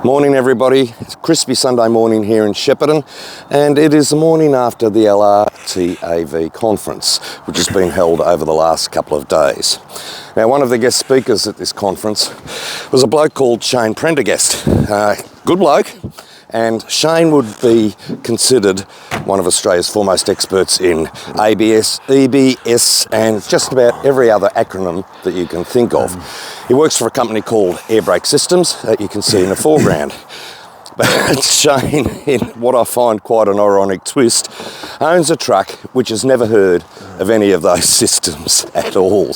Morning everybody, it's a crispy Sunday morning here in Shepparton, and it is the morning after the LRTAV conference, which has been held over the last couple of days. Now, one of the guest speakers at this conference was a bloke called Shane Pendergast. Good bloke, and Shane would be considered one of Australia's foremost experts in ABS, EBS, and just about every other acronym that you can think of. He works for a company called Air Brake Systems that you can see in the foreground. But Shane, in what I find quite an ironic twist, owns a truck which has never heard of any of those systems at all.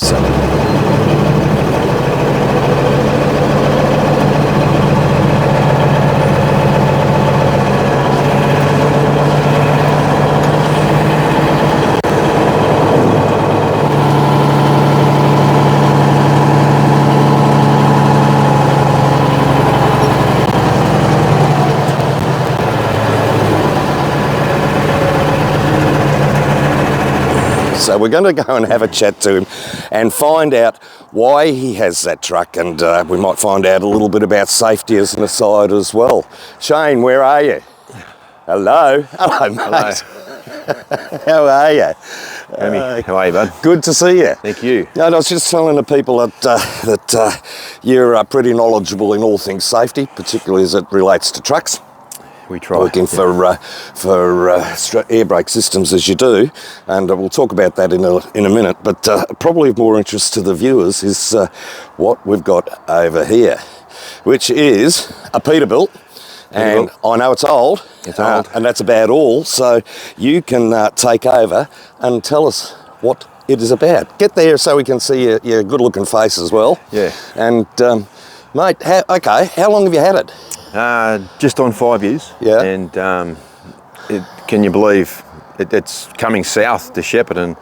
So we're going to go and have a chat to him and find out why he has that truck, and we might find out a little bit about safety as an aside as well. Shane, where are you? Hello. Hello, mate. Hello. How are you? How are you, bud? Good to see you. Thank you. I was just telling the people that you're pretty knowledgeable in all things safety, particularly as it relates to trucks. We try. Working for Air Brake Systems as you do, and we'll talk about that in a minute, but probably of more interest to the viewers is what we've got over here, which is a Peterbilt. And I know it's old, and that's about all, so you can take over and tell us what it is about. Get there so we can see your good-looking face as well. Yeah. And, mate, how long have you had it? Just on 5 years. Yeah. And can you believe it's coming south to Shepparton?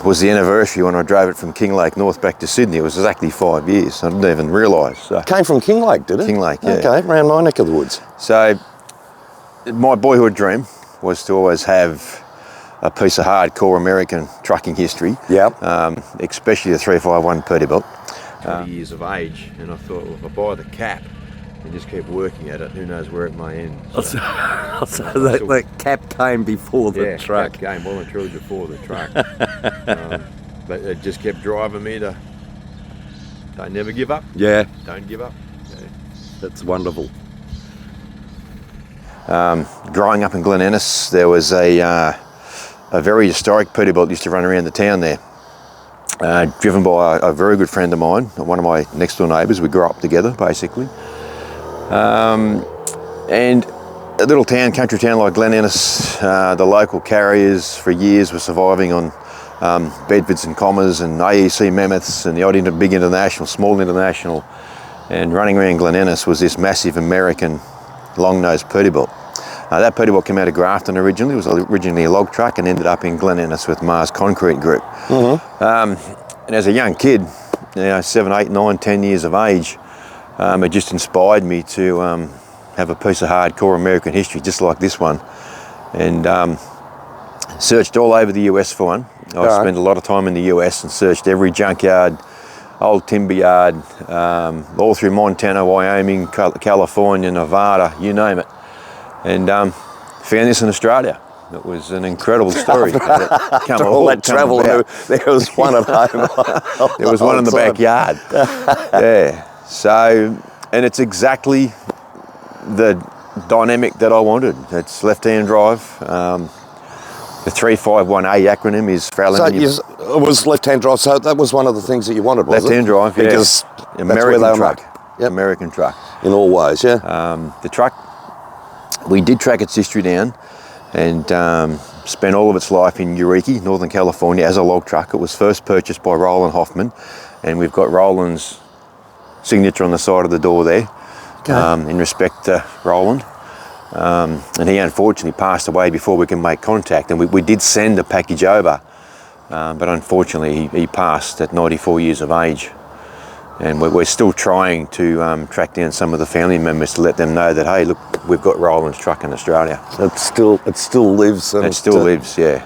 Was the anniversary when I drove it from Kinglake north back to Sydney. It was exactly 5 years. I didn't even realise. So. Came from Kinglake, did it? Kinglake, yeah. Okay, around my neck of the woods. So my boyhood dream was to always have a piece of hardcore American trucking history. Yeah. Especially the 351 Peterbilt. 20 years of age, and I thought, well, if I buy the cap and just keep working at it, who knows where it may end. So the cap came before the truck. Cap came well and truly before the truck. But it just kept driving me to don't never give up. Yeah. Don't give up. Yeah. That's wonderful. Growing up in Glen Innes, there was a very historic Peterbilt used to run around the town there. Driven by a very good friend of mine, one of my next door neighbours. We grew up together, basically. And a little town, country town like Glen Innes, the local carriers for years were surviving on Bedfords and Commas and AEC Mammoths and the odd big international, small international. And running around Glen Innes was this massive American long-nosed Peterbilt. That Peterbilt came out of Grafton originally. It was originally a log truck and ended up in Glen Innes with Mars Concrete Group. Mm-hmm. And as a young kid, 7, 8, 9, 10 years of age, it just inspired me to have a piece of hardcore American history just like this one. And searched all over the US for one. I spent a lot of time in the US and searched every junkyard, old timber yard, all through Montana, Wyoming, California, Nevada, you name it. And found this in Australia. It was an incredible story. After all that travel, there was one at home. There was one in the backyard. Yeah. So, and it's exactly the dynamic that I wanted. It's left-hand drive. The 351A acronym is for it was left-hand drive, so that was one of the things that you wanted, was left-hand drive, yeah. Because American truck. Yep. American truck. In all ways, yeah. The truck, we did track its history down and spent all of its life in Eureka, Northern California, as a log truck. It was first purchased by Roland Hoffman, and we've got Roland's signature on the side of the door there, in respect to Roland. And he unfortunately passed away before we can make contact, and we did send a package over, but unfortunately he passed at 94 years of age. And we're still trying to track down some of the family members to let them know that, hey, look, we've got Roland's truck in Australia. It still lives. And it still lives, yeah.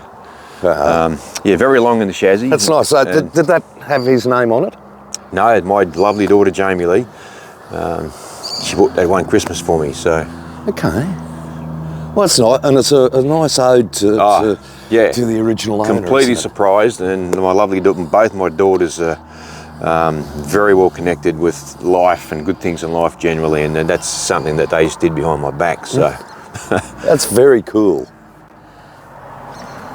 Yeah, very long in the chassis. That's nice. So did that have his name on it? No, my lovely daughter Jamie Lee she bought that one Christmas for me. So Okay. Well, it's nice, and it's a nice ode to the original owner. completely isn't it? surprised, and my lovely daughter, both my daughters are very well connected with life and good things in life generally, and that's something that they just did behind my back. So That's very cool.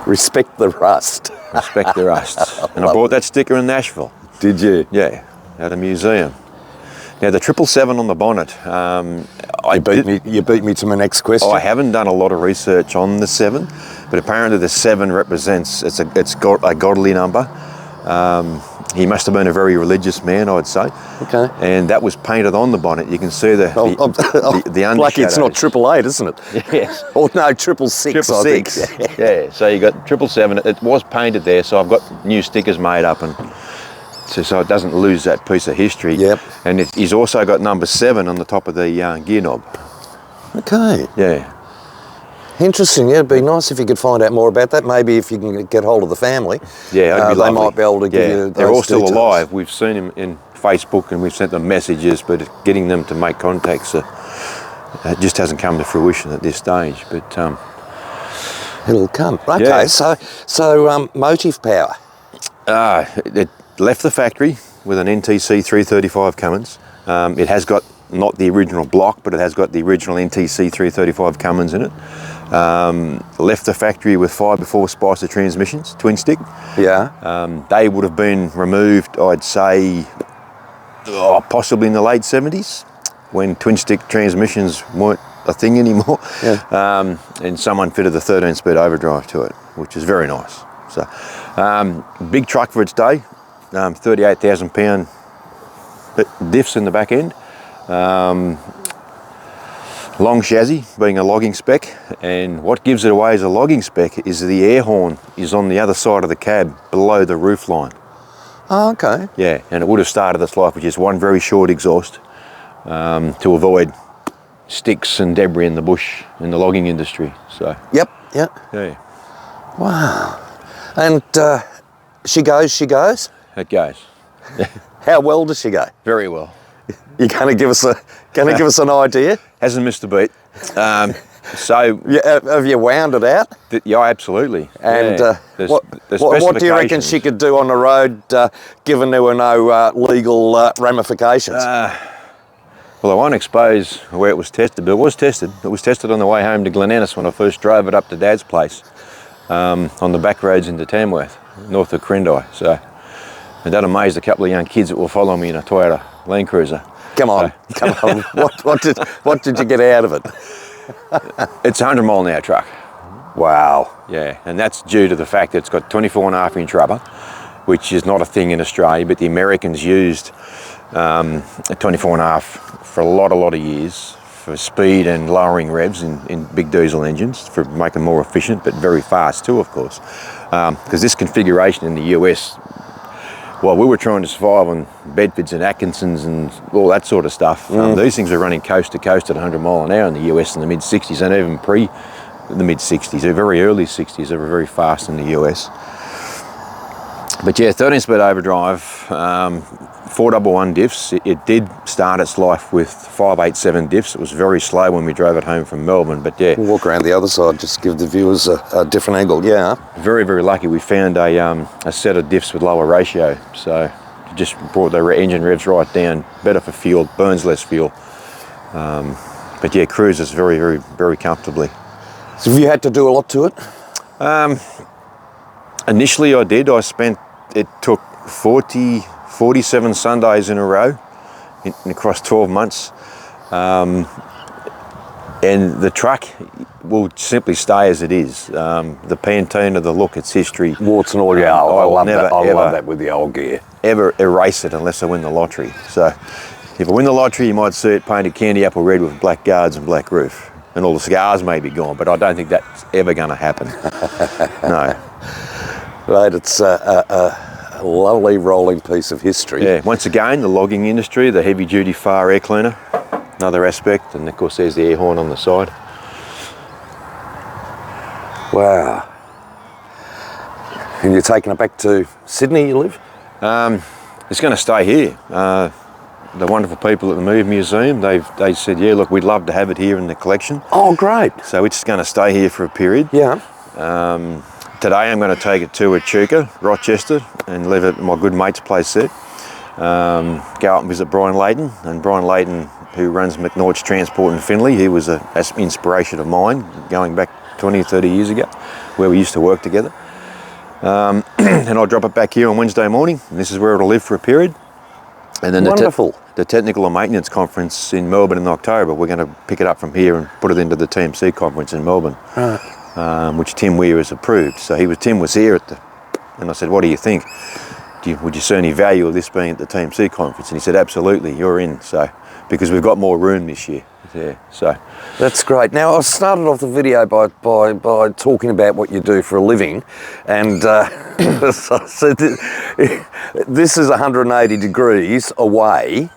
Respect the rust. respect the rust. And I bought that sticker in Nashville. Did you? Yeah, at a museum. Now the 777 on the bonnet. You beat me to my next question. I haven't done a lot of research on the 7, but apparently the 7 represents it's got a godly number. He must have been a very religious man, I'd say. Okay. And that was painted on the bonnet. You can see the undershadows. Lucky it's not 888, isn't it? Yes. Or no, 666. I think. 666. Yeah. So you got 777. It was painted there, so I've got new stickers made up, and so it doesn't lose that piece of history. Yep. And he's also got number 7 on the top of the gear knob. Okay. Yeah. Interesting. Yeah, it'd be nice if you could find out more about that. Maybe if you can get hold of the family. Yeah, that'd be they lovely. might be able to give you those They're all still details. alive. We've seen them in Facebook and we've sent them messages, but getting them to make contacts it just hasn't come to fruition at this stage. But It'll come. Okay, Yeah. so motive power. it left the factory with an NTC 335 Cummins. It has got not the original block, but it has got the original NTC 335 Cummins in it. Left the factory with 5x4 Spicer transmissions, twin stick. Yeah. They would have been removed, I'd say, possibly in the late 70s, when twin stick transmissions weren't a thing anymore. Yeah. And someone fitted the 13-speed overdrive to it, which is very nice. So, big truck for its day, 38,000 pound diffs in the back end. Long chassis, being a logging spec, and what gives it away as a logging spec is the air horn is on the other side of the cab below the roof line. Oh, okay. Yeah, and it would have started its life with just one very short exhaust to avoid sticks and debris in the bush in the logging industry. So Yep. yeah, Wow. And she goes. it goes How well does she go? very well. You going to give us an idea? Hasn't missed a beat. So Yeah, have you wound it out? yeah, absolutely. And Yeah. what do you reckon she specifications- could do on the road, given there were no legal ramifications? Well, I won't expose where it was tested, but it was tested. It was tested on the way home to Glen Ennis when I first drove it up to Dad's place on the back roads into Tamworth, north of Crendai. So, and that amazed a couple of young kids that were following me in a Toyota Land Cruiser. Come on. What did you get out of it? It's a 100-mile-an-hour truck. Wow. Yeah, and that's due to the fact that it's got 24.5-inch rubber, which is not a thing in Australia, but the Americans used a 24.5 for a lot of years for speed and lowering revs in big diesel engines for making them more efficient, but very fast too, of course. Because this configuration in the US, while we were trying to survive on Bedfords and Atkinsons and all that sort of stuff, these things are running coast to coast at 100 mile an hour in the US in the mid-60s, and even pre the mid-60s, the very early 60s, they were very fast in the US. But yeah, 13-speed overdrive, 411 diffs. It did start its life with 587 diffs. It was very slow when we drove it home from Melbourne, but yeah. We'll walk around the other side, just give the viewers a different angle, yeah. Very, very lucky. We found a set of diffs with lower ratio, so it just brought the engine revs right down, better for fuel, burns less fuel. But yeah, cruises very, very, very comfortably. So have you had to do a lot to it? Initially I did. It took 47 Sundays in a row across 12 months. And the truck will simply stay as it is. The Pantone, the look, its history. Warts and all, yeah. I will love never, that. I ever, love that with the old gear. ever erase it unless I win the lottery. So if I win the lottery, you might see it painted candy apple red with black guards and black roof. And all the cigars may be gone, but I don't think that's ever going to happen. No. Right, it's a lovely rolling piece of history. Yeah, once again, the logging industry, the heavy duty far air cleaner, another aspect, and of course there's the air horn on the side. Wow. And you're taking it back to Sydney, you live? It's going to stay here. the wonderful people at the Move Museum, they said, yeah, look, we'd love to have it here in the collection. Oh, great. So it's going to stay here for a period. Yeah. Today I'm going to take it to Echuca, Rochester, and leave it at my good mate's place there. Go up and visit Brian Layton, and Brian Layton, who runs McNaughts Transport in Finley, he was an inspiration of mine going back 20, 30 years ago, where we used to work together. And I'll drop it back here on Wednesday morning, and this is where it'll live for a period. And then Wonderful. The Technical and Maintenance Conference in Melbourne in October, we're going to pick it up from here and put it into the TMC conference in Melbourne, which Tim Weir has approved. So Tim was here and I said, what do you think? Would you see any value of this being at the TMC conference? And he said, absolutely, you're in. So, because we've got more room this year. Yeah, so that's great. Now, I started off the video by talking about what you do for a living, and so this is 180 degrees away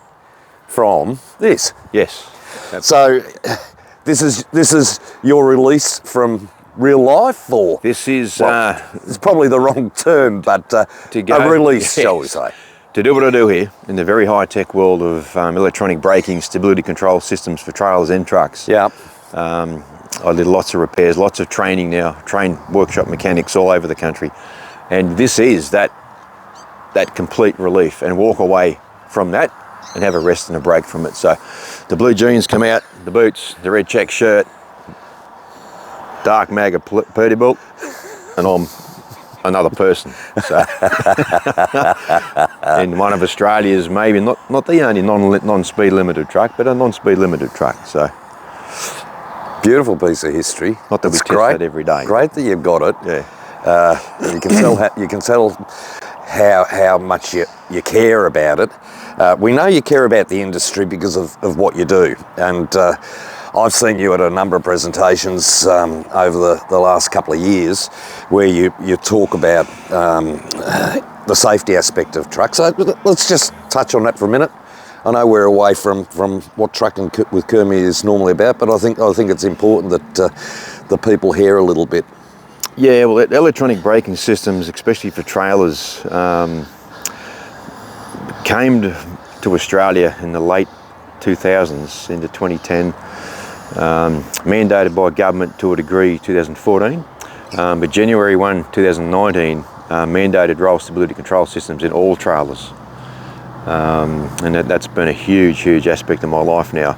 from this. Yes. So this is your release from real life, or this is it's probably the wrong term, but a release, yes, shall we say? To do what I do here in the very high-tech world of electronic braking, stability control systems for trailers and trucks. Yeah. I did lots of repairs, lots of training now, train workshop mechanics all over the country. And this is that complete relief, and walk away from that and have a rest and a break from it. So the blue jeans come out, the boots, the red check shirt, dark mag of Peterbilt, and I'm another person. So and one of Australia's maybe not the only non-speed limited truck, but a non-speed limited truck. So beautiful piece of history. Not that we test that every day. Great that you've got it. Yeah. You can tell how much you care about it. We know you care about the industry because of what you do, and I've seen you at a number of presentations over the last couple of years where you talk about the safety aspect of trucks. So let's just touch on that for a minute. I know we're away from what trucking with Kermie is normally about, but I think it's important that the people hear a little bit. Yeah, well, electronic braking systems, especially for trailers, came to Australia in the late 2000s into 2010. Mandated by government to a degree 2014, but January 1, 2019 mandated roll stability control systems in all trailers, and that's been a huge aspect of my life now,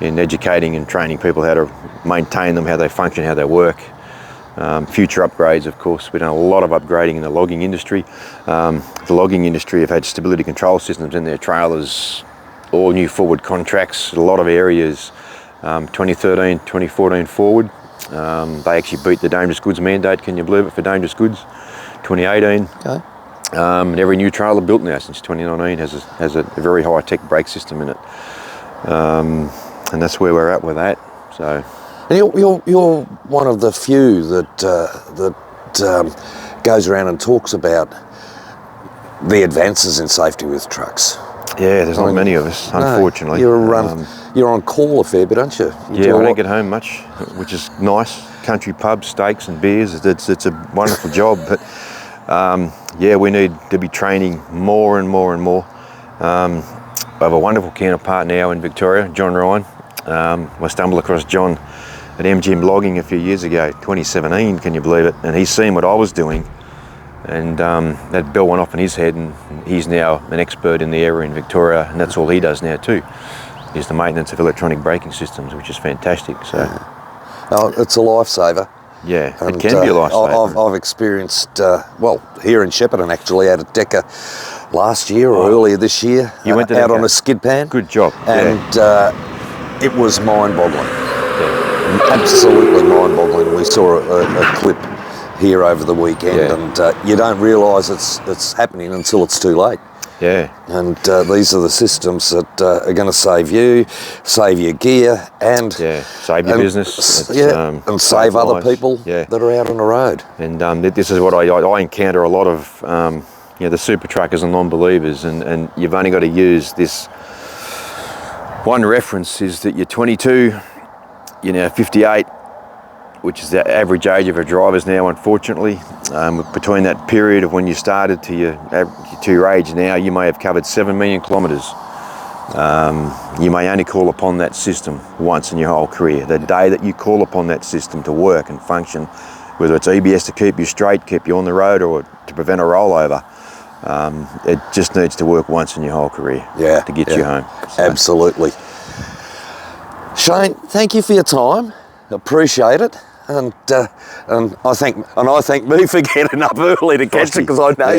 in educating and training people how to maintain them, how they function, how they work. Future upgrades, of course. We've done a lot of upgrading in the logging industry. The logging industry have had stability control systems in their trailers, all new forward contracts, a lot of areas. 2013, 2014 forward. They actually beat the dangerous goods mandate, can you believe it, for dangerous goods, 2018. Okay. And every new trailer built now since 2019 has a very high-tech brake system in it. And that's where we're at with that. So. And you're one of the few that goes around and talks about the advances in safety with trucks. Yeah, there's not many of us, unfortunately. You're on call a fair bit, aren't you? I don't get home much, which is nice. Country pubs, steaks and beers, it's a wonderful job. But we need to be training more and more and more. I have a wonderful counterpart now in Victoria, John Ryan. I stumbled across John at MGM Logging a few years ago, 2017, can you believe it? And he's seen what I was doing. And that bell went off in his head, and he's now an expert in the area in Victoria, and that's all he does now too, is the maintenance of electronic braking systems, which is fantastic. So, it's a lifesaver. Yeah, it can be a lifesaver. I've experienced, here in Shepparton actually, out at Decca last year or earlier this year. You went to out Decca? on a skid pan. Good job. And it was mind-boggling. Yeah. Absolutely mind-boggling. We saw a clip here over the weekend, and you don't realise it's happening until it's too late. Yeah. And these are the systems that are going to save you, save your gear, and save your business. And save other people that are out on the road. And this is what I encounter a lot of, the super truckers and non-believers, and you've only got to use this. One reference is that you're 22, you're now 58, which is the average age of our drivers now, unfortunately. Between that period of when you started to your age now, you may have covered 7 million kilometres. You may only call upon that system once in your whole career. The day that you call upon that system to work and function, whether it's EBS to keep you straight, keep you on the road, or to prevent a rollover, it just needs to work once in your whole career to get you home. So. Absolutely. Shane, thank you for your time. Appreciate it. And I thank me for getting up early to catch it, because I know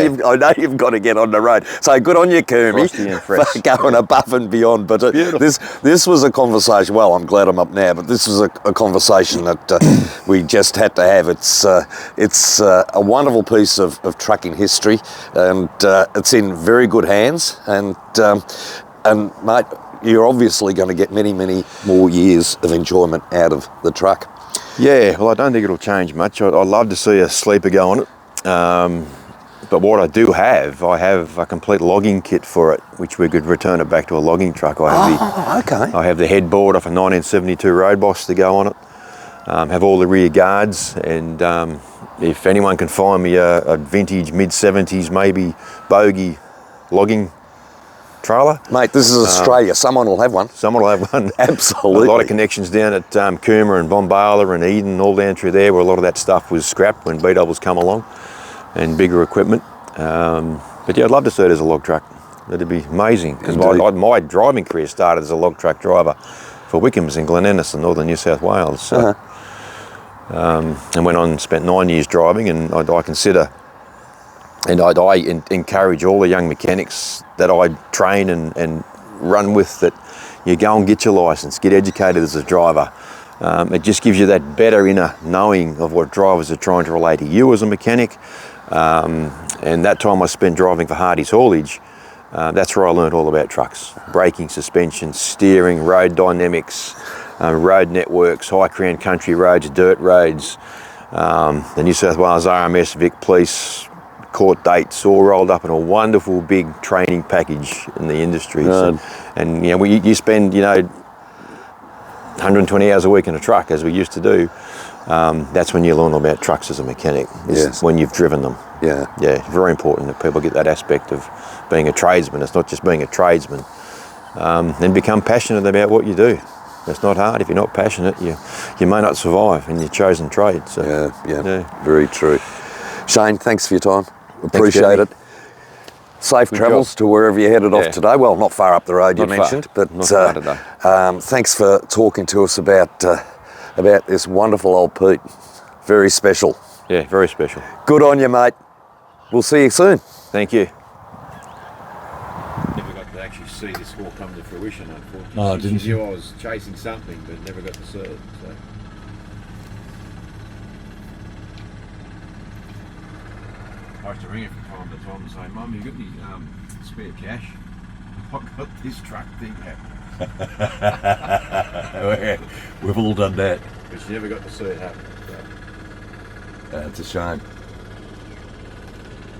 you've got to get on the road. So good on you, Kermie, for going above and beyond. But this was a conversation. Well, I'm glad I'm up now, but this was a conversation that we just had to have. It's a wonderful piece of trucking history, and it's in very good hands. And mate, you're obviously going to get many more years of enjoyment out of the truck. Yeah, well, I don't think it'll change much. I'd love to see a sleeper go on it. But what I do have, I have a complete logging kit for it, which we could return it back to a logging truck. I have the headboard off a 1972 Road Boss to go on it. Have all the rear guards, and if anyone can find me a vintage mid-70s, maybe bogey logging trailer. Mate, this is Australia. Someone will have one. Someone will have one. Absolutely. A lot of connections down at Cooma and Bombala and Eden, all down through there, where a lot of that stuff was scrapped when B-doubles come along and bigger equipment. But yeah, I'd love to see it as a log truck. That'd be amazing, because my driving career started as a log truck driver for Wickham's in Glen Innes in northern New South Wales. So, and went on and spent 9 years driving, and I consider, and I encourage all the young mechanics that I train and run with, that you go and get your licence, get educated as a driver. It just gives you that better inner knowing of what drivers are trying to relate to you as a mechanic. And that time I spent driving for Hardy's Haulage, that's where I learned all about trucks. Braking, suspension, steering, road dynamics, road networks, high crown country roads, dirt roads, the New South Wales RMS, Vic Police, court dates, all rolled up in a wonderful big training package in the industry. So, and you know, you spend 120 hours a week in a truck, as we used to do. That's when you learn about trucks as a mechanic. When you've driven them. Yeah, very important that people get that aspect of being a tradesman. It's not just being a tradesman. And become passionate about what you do. It's not hard. If you're not passionate, you may not survive in your chosen trade. So, yeah, very true. Shane, thanks for your time. Appreciate it. Safe travels to wherever you're headed off today. Well, not far up the road you mentioned, but thanks for talking to us about this wonderful old Pete. Very special. Yeah, very special. Good on you, mate. We'll see you soon. Thank you. Never got to actually see this all come to fruition, unfortunately. Oh, didn't you? I was chasing something, but never got to see it. So. I used to ring it from time to time and say, Mum, you got any spare cash? I've got this truck thing happening. We've all done that. But she never got to see it happen. So. It's a shame.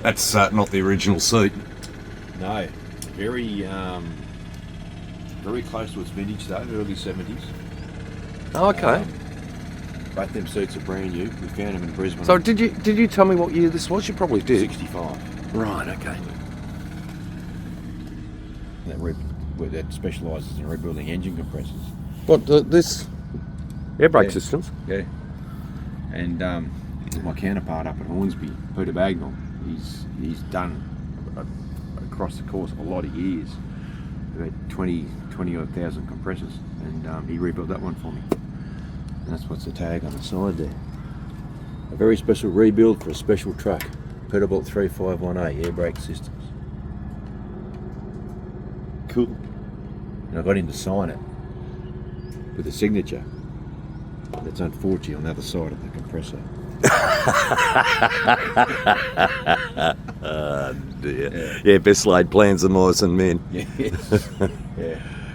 That's not the original seat. No, very close to its vintage though, early 70s. Oh, okay. Both them seats are brand new. We found them in Brisbane. So did you tell me what year this was? You probably did. 65. Right, okay. That specialises in rebuilding engine compressors. What, this? Air brake systems? Yeah. And my counterpart up at Hornsby, Peter Bagnall, he's done across the course of a lot of years, about 20 odd thousand compressors, and he rebuilt that one for me. And that's what's the tag on the side there. A very special rebuild for a special truck. Peterbilt 351A air brake systems. Cool. And I got him to sign it with a signature that's unfortunately on the other side of the compressor. Dear. Yeah, best laid plans are mice and men. Yeah.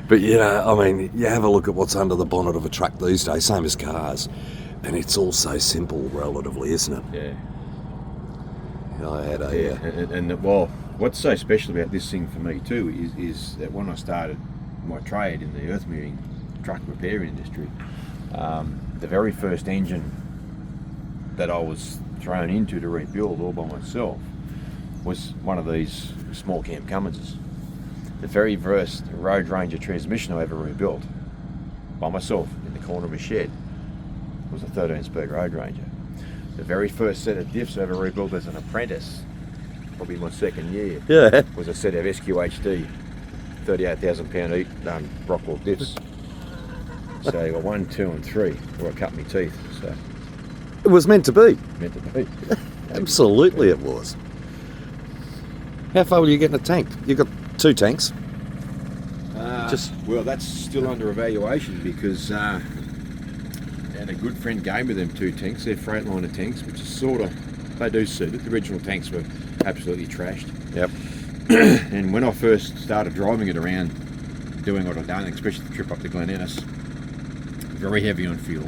But you have a look at what's under the bonnet of a truck these days, same as cars, and it's all so simple relatively, isn't it? Yeah. I had well, what's so special about this thing for me too is that when I started my trade in the earth moving truck repair industry, the very first engine that I was thrown into to rebuild all by myself was one of these small Camp Cumminses. the very first Road Ranger transmission I ever rebuilt by myself in the corner of a shed was a 13-speed Road Ranger. The very first set of diffs I ever rebuilt as an apprentice, probably my second year, was a set of SQHD 38,000 pound Rockwell diffs. So you got 1, 2 and 3 where I cut my teeth. So It was meant to be. meant to be. Absolutely it was. How far will you get in a tank? You've got 2 tanks. Well, that's still under evaluation because and a good friend gave me them 2 tanks. They're Freightliner tanks, which is sort of, they do suit it. The original tanks were absolutely trashed. Yep. And when I first started driving it around, doing what I've done, especially the trip up to Glen Innes, very heavy on fuel.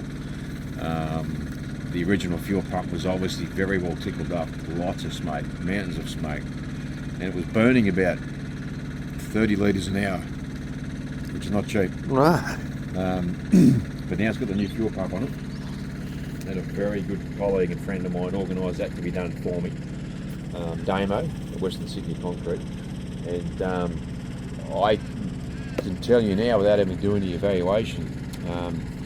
The original fuel pump was obviously very well tickled up, lots of smoke, mountains of smoke, and it was burning about 30 litres an hour, which is not cheap. Right. But now it's got the new fuel pump on it. And a very good colleague and friend of mine organised that to be done for me. Damo, at Western Sydney Concrete. And I can tell you now, without having doing the evaluation,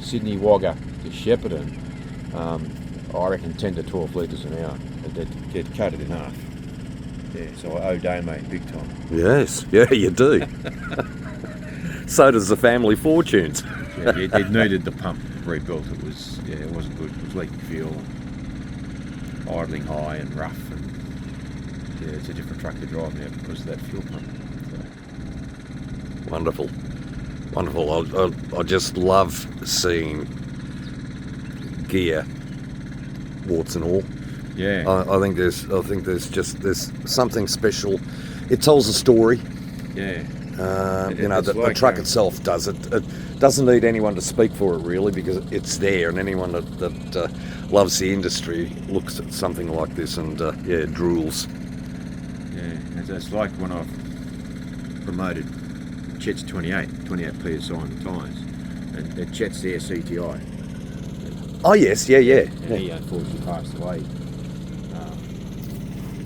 Sydney Wagga to Shepparton, I reckon 10 to 12 litres an hour. They'd cut it in half. Yeah, so I owe Damo big time. Yes, yeah, you do. So does the family fortunes. Yeah, it needed the pump rebuilt. It wasn't good. It was leaking fuel, idling high and rough, and yeah, it's a different truck to drive now because of that fuel pump. So. Wonderful. I just love seeing gear, warts and all. Yeah. I think there's something special. It tells a story. Yeah. The truck itself does it. It doesn't need anyone to speak for it really, because it's there, and anyone that loves the industry looks at something like this and drools. Yeah, it's like when I've promoted Chet's 28 PSI on the tyres, and Chet's there CTI. Oh yes, yeah. And he unfortunately passed away a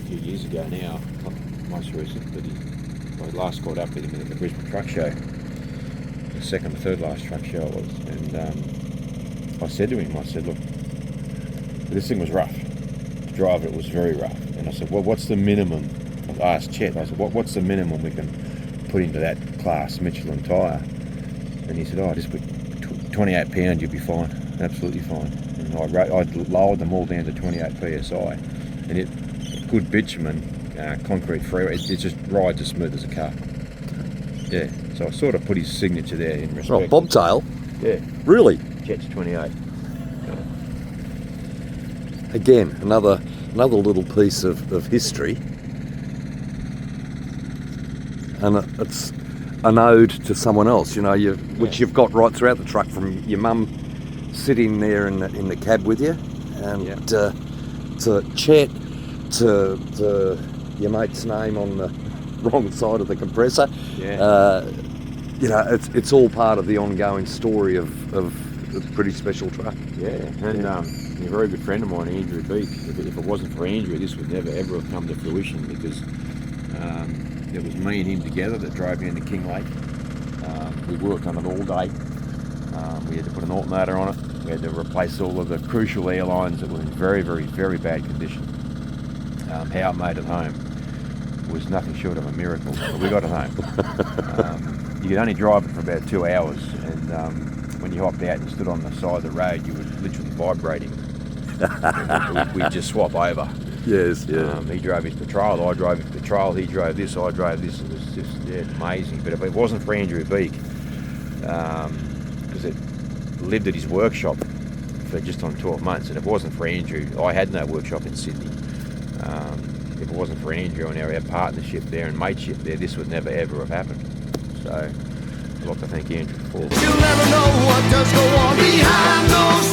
few years ago now, not most recent, but I last caught up with him at the Brisbane Truck Show, the second or third last truck show it was, and I said to him, look, this thing was rough. To drive it was very rough. And I said, well, what's the minimum? I asked Chet, I said, what's the minimum we can put into that class Michelin tyre? And he said, just put 28 pound, you'll be fine, absolutely fine. And I lowered them all down to 28 PSI, and good bitumen, concrete freeway, it just rides as smooth as a car. Yeah, so I sort of put his signature there in respect. Oh, bobtail? Yeah. Really? Chet's 28. Again, another little piece of history. And it's an ode to someone else, which you've got right throughout the truck, from your mum sitting there in the cab with you, and to Chet, to your mate's name on the wrong side of the compressor. Yeah. It's all part of the ongoing story of a pretty special truck. Yeah, and a very good friend of mine, Andrew Beak. If it wasn't for Andrew, this would never ever have come to fruition, because it was me and him together that drove down to King Lake. We worked on it all day. We had to put an alternator on it. We had to replace all of the crucial air lines that were in very, very, very bad condition. How it made it home was nothing short of a miracle, but we got it home. You could only drive it for about 2 hours, and when you hopped out and stood on the side of the road, you were literally vibrating. We'd just swap over. Yes, yeah. He drove his patrol, I drove his patrol, he drove this, I drove this. It was just amazing. But if it wasn't for Andrew Beak, because it lived at his workshop for just on 12 months, and if it wasn't for Andrew, I had no workshop in Sydney. If it wasn't for Andrew and our partnership there and mateship there, this would never ever have happened. So I'd like to thank Andrew for. You'll never know what does go on behind those